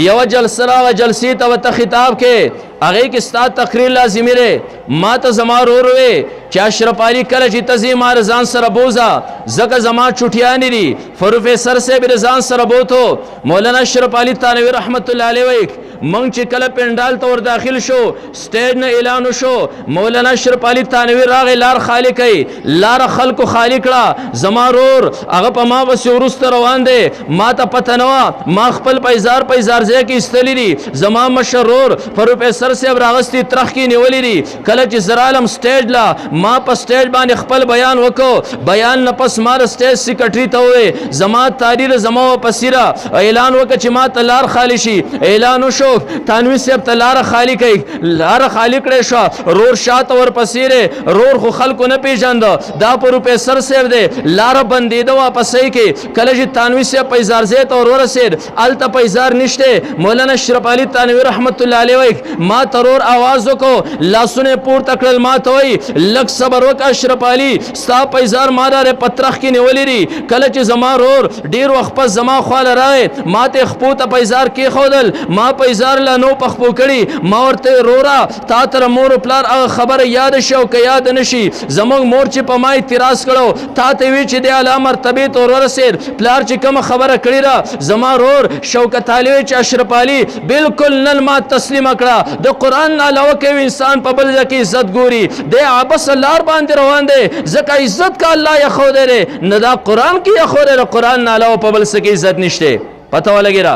یو جلسه راغله جلسې ته ورته خطاب کې هغې کې ستا تقریر لازمي دی. ما ته زما رور وی چې اشرف علي کله چې ته ځې ما ځان سره بوځه ځکه زما چوټیانې دي. پروفیسر صاحب یې ځان سره بوتو. مولانا اشرف علي تانوي رحمت الله علیه وی موږ چې کله پنډال ته ور داخل شو سټیج نه اعلان وشو مولانا اشرف علي تانوي راغی لار خالی کوي لاره خلکو خالی کړه. زما رور هغه په ما پسې وروسته روان دی. ما ته پته نه وه ما خپل پیزار ځای کې ایستلی دي. زما مشر رور پروفیسر صاحب راغستی ترخ کې نیولې دي. کله چې زه رالم سټیج لا ما په سټیج باندې خپل بیان وکړو. بیان نه پس ما د سټیج سیکرټري ته ووی زما تحریر زما وپسیره اعلان وکړه چې ما ته لار خالی شي. اعلان وشو تانوي صاحب ته لاره خالی کوي. لاره خالی کړې شوه. رور شاته ورپسې دی. رور خو خلکو نه پېژانده دا پروفیسر صاحب دی. لاره بندېده واپسۍ کې. کله چې تانوي صاحب پیزار ځای ته ور ورسېد هلته پیزار نشته. مولانا اشرف علي تانوي رحمت الله علیه وایي ما ترور आवाज وکړو لاسونه پورته کړل. ما ته وایي لږ صبر وکړه اشرف علي ستا پیزار ما دا پترخ کې نیولې دي. کله چې زما رور ډېر وخت پس زما خواله راغی ما ته خپو ته پیزار کېښودل. ما پیزار لا نو پخپو کړي. ما ورته رورا تا تر مور پلار هغه خبره یاد شي او که یاد نه شي زموږ مور چې په ما اعتراض کړو تا ته وی چې د اعلی مرتبې ته ورسېد پلار چې کومه خبره کړې ده زما رور شوکت علي چې اشرف علي بالکل نن ما تسلیمه کړه. د قرآن نه علاوه کوي انسان په بل ځای کې عزت ګوري دی عبس لار باندې روان دی ځکه عزت کا الله یښودی دی نه دا قرآن کې یښودی دی. قرآن نه علاوه په بل څه کې عزت نشته. پته ولګي را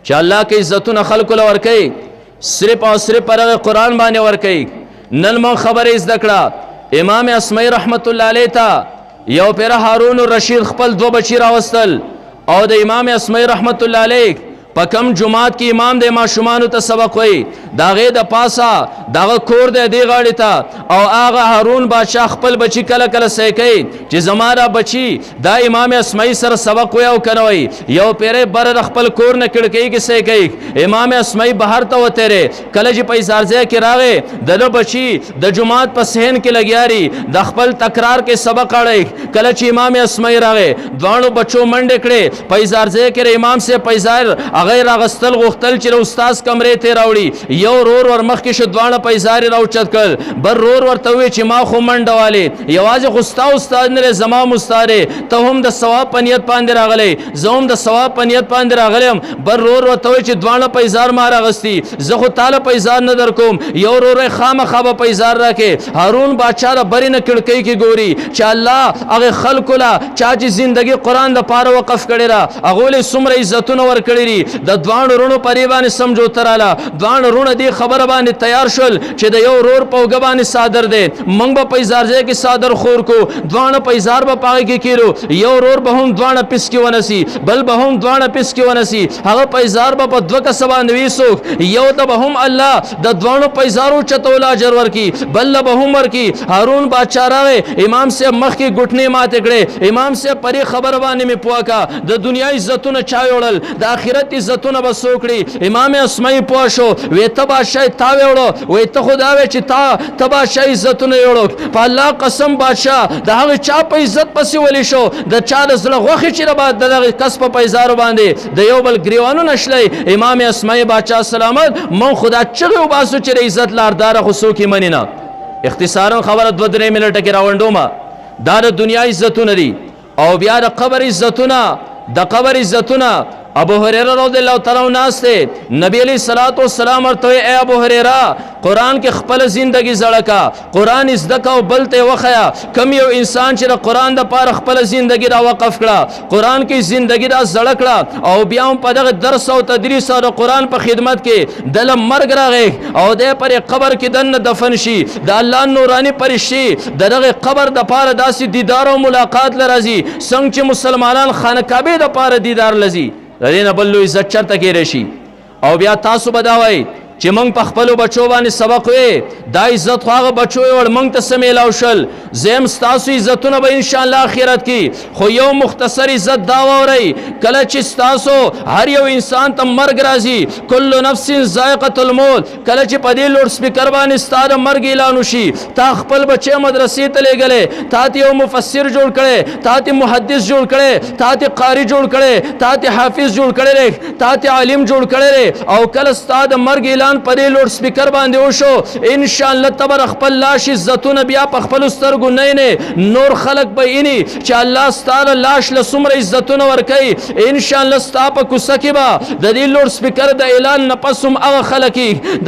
چې الله کې عزتونه خلکو له ورکوي صرف او صرف پر هغه قرآن باندې ورکوي. نن مو خبرې زده کړه امام اسمعي رحمت الله علیه ته یو پیره هارون الرشید خپل دو بچی راوستل او د امام اسمعي رحمت الله علیه په کم جماعت کې امام د ماشومانو ته سبق وایي د هغې د پاسه دغه کور دی دې غاړې ته او هغه هارون بادشاه خپل بچي کله کله صحیح کوي چې زما را بچي دا امام اسمعي سره سبق وایي او که نه وایي. یو پیری بره د خپل کور نه کړکۍ کې صحیح کوي. امام اسمعي بهر ته وتېری. کله چې پیسارځای کې راغی د ده بچي د جماعت په صحن کې لګیاري د خپل تکرار کې سبق اړی. کله چې امام اسمعي راغی دواړو بچو منډې کړې. پیسارځای کې امام صاحب پیسار هغه راغستل غوښتل چې د استاذ کمرې ته راوړي. یو رور ور مخکې شو دواړه پیسارې راوچت کړل. بل رور ورته وویل چې ما خو منډه والې یوازې خو ستا استاد نه دی زما هم استاد ته هم د ثواب په نیت باندې راغلی زه هم د ثواب په نیت باندې راغلی یم. بل رور ورته وویل چې دواړه پیسار ما راغستي زه خو تاله پیسار نه در کوم. یو رور یې خامخا به پیسار راکې. هارون بادشاه د برې نه کړکۍ کې ګوري چې الله هغې خلکو له چا چې زندګي قرآن دپاره وقف کړې ده هغو له څومره عزتونه ورکړي دي. د دواړو رونو پرې باندې سمجوته راله. دواړو رونه دې خبره باندې تیار شول چې د یو رور په اوږه باندې صادر دی موږ به پیزارځای کې صادر خور کو. دواړه پیزار به په هغې کې کېرو. یو رور به هم دواړه پیس کې ونسي بل به هم دواړه پیس کې ونسي. هغه پیزار به په دوه کسه باندې ویسوک. یو ته به هم الله د دواړو پیزارو چتول اجر ورکي بل به هم ورکي. هارون بادشاه راغی امام صاحب مخکې ګوټنې ماتې کړې. امام صاحب پرې خبره باندې مې پوه کا د دنیا عزتونه چا یوړل د آخرت عزتونه به څوک کړي. امام اسمعي پوه شو وی ته بادشاه تا ویوړو وی ته خو دا وی چې ته بادشاه عزتونه یوړو. په الله قسم بادشاه د هغه چا په عزت پسې ولی شو د چا د زړه غوښې چې د دغه کس په پیزارو باندې د یو بل ګریوانونه شلی. امام اسمعي بادشاه سلامت من خدا چغې وباسو چې د عزت لارداره خو څوک یې مني نه. اختصارا خبره 2-3 منټه کې راونډومه. دا د دنیا عزتونه دي او بیا د قبر عزتونه. د قبر عزتونه ابو هريره رضی الله تعالی عنہ ناسته نبی علیہ الصلوۃ والسلام ورته اے ابو هريره قرآن کې خپل زندگی زړه کا قرآن زده کا او بلته وخیا. کم یو انسان چې د قرآن د پاره خپل زندگی را وقف کړه قرآن کې زندگی را زړه کړه او بیا هم په دغه درس او تدریس او قرآن په خدمت کې دل مرګ راغی او د پر قبر کې دنه دفن شي د الله نورانی پرشي دغه قبر د پاره داسې دیدار او ملاقات لرازي څنګه چې مسلمانان خانه کعبه د پاره دیدار لزي دینه بلو عزت چرته کې رشي. او بیا تاسو بداوي چې موږ په خپل بچو باندې سبق وې دا عزت خو هغه بچو ور موږ ته سمېلاو شل. زم تاسو عزتونه به ان شاء الله آخرت کې خو یو مختصر عزت دا ووري کله چې تاسو هر یو انسان ته مرګ راځي کل نفس ذائقه الموت کله چې په دې لوډ سپیکر باندې ستاره مرګ اعلان وشي تا خپل بچي مدرسې ته لګلې تا ته یو مفسر جوړ کړي تا ته محدث جوړ کړي تا ته قاری جوړ کړي تا ته حافظ جوړ کړي تا ته عالم جوړ کړي او کله ستاد مرګ په دې لوډ سپیکر باندې وشو ان شاء الله تبر خپل لاش عزتونه بیا په خپل سترګو نه نور خلق به اینی چې الله ستاره لاش له څومره عزتونه ورکي ان شاء الله ستا په کوڅه کې به د دې لوډ سپیکر د اعلان نه پس هم هغه خلک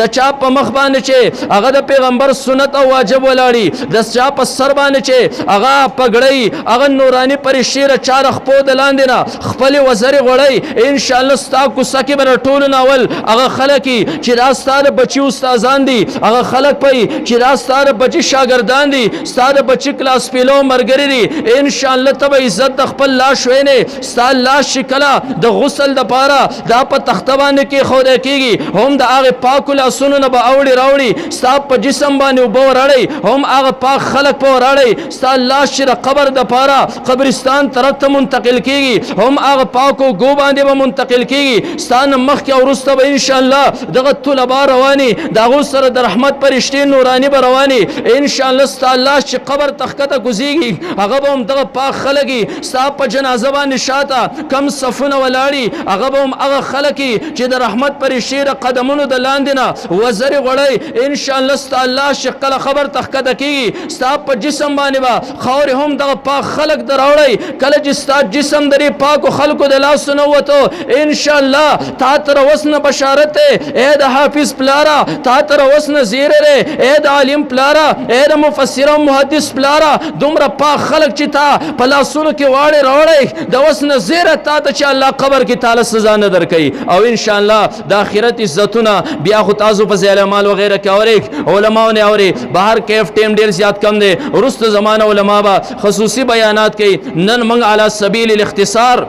د چا په مخ باندې چې هغه د پیغمبر سنت او واجب ولاړي د چا په سر باندې چې هغه پګړی هغه نورانی پرشیر چار خپو د لاندې نه خپل وزر غړی ان شاء الله ستا کوڅه کې به ټول ناول هغه خلک چې ستاره بچي استادان دي هغه خلک پي چې دا ستاره بچي شاګردان دي ستاره بچي کلاس پیلو مرګري دي ان شاء الله تب عزت د خپل لاش وینه ستاره لاش شکلا د غسل د پاره دا په تخته باندې کې خو کېږي هم د هغه پاک لاسونو نه به اوړي راوړي ستاره په جسم باندې وبو راړي هم هغه پاک خلک په راړي ستاره لاش چې قبر د پاره قبرستان طرف ته منتقل کېږي هم هغه پاکو ګو باندې به منتقل کېږي ستانه مخ کې ورسته به ان شاء الله دغه طلبه رواني داغو سره د رحمت پرشتي نورانی به رواني ان شاء الله ستاله چې قبر تخته کوزيږي هغه به هم دغه پاک خلګي صاحب په جنازه باندې شاته کم صفونه ولاړي هغه به هم هغه خلګي چې د رحمت پرشتي قدمونو د لاندې نه وزر غړي ان شاء الله ستاله شکل خبر تخته کیږي صاحب په جسم باندې با خور هم دغه پاک خلق دراوړي کله چې ستاسو جسم درې پاکو خلقو د لاس نه وته ان شاء الله تا تر وسنه بشارت اے د حافظ پلارا تا تر وسنه زیره اے د عالم پلارا اے د مفسر او محدث پلارا دومره پاک خلق چې تا په لاسونو کې واړې راوړي د وسنه زیره تا ته چې الله قبر کې تعالی سزا نه درکړي او ان شاء الله د آخرت عزتونه بیا خو تاسو په ځای مال وغیرہ کې اوري علماء نه اوري بهر کیف ټیم ډیر زیات کم دي ورست زمانه علما با خصوصي بیانات کوي نن موږ علی سبیل الاختصار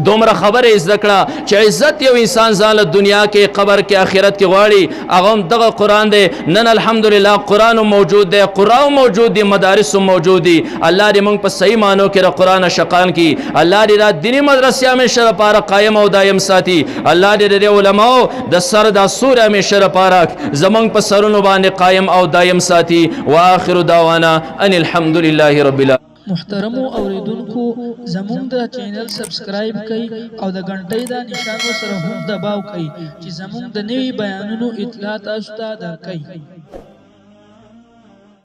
دومره خبره ذکر چې عزت یو انسان ځاله دنیا کې قبر کې آخرت کې غواړي هغه دغه قران دی نن الحمدلله قران موجود دی قران موجود دی مدارس موجود دي الله دې موږ په صحیح مانو کې قران شقان کی الله دې را دینی مدرسې همیشه لپاره قائم او دائم ساتي الله دې علماء د سر د سوره همیشه لپاره زمونږ په سرونو باندې قائم او دائم ساتي واخر دعوانا ان الحمدلله رب العالمین محترم اوریدونکو زموږ د چینل سبسکرایب کړئ او د غنټۍ د نشان سره هم دباو کړئ چې زموږ د نوي بیانونو اطلاع تاسو ته درکړي.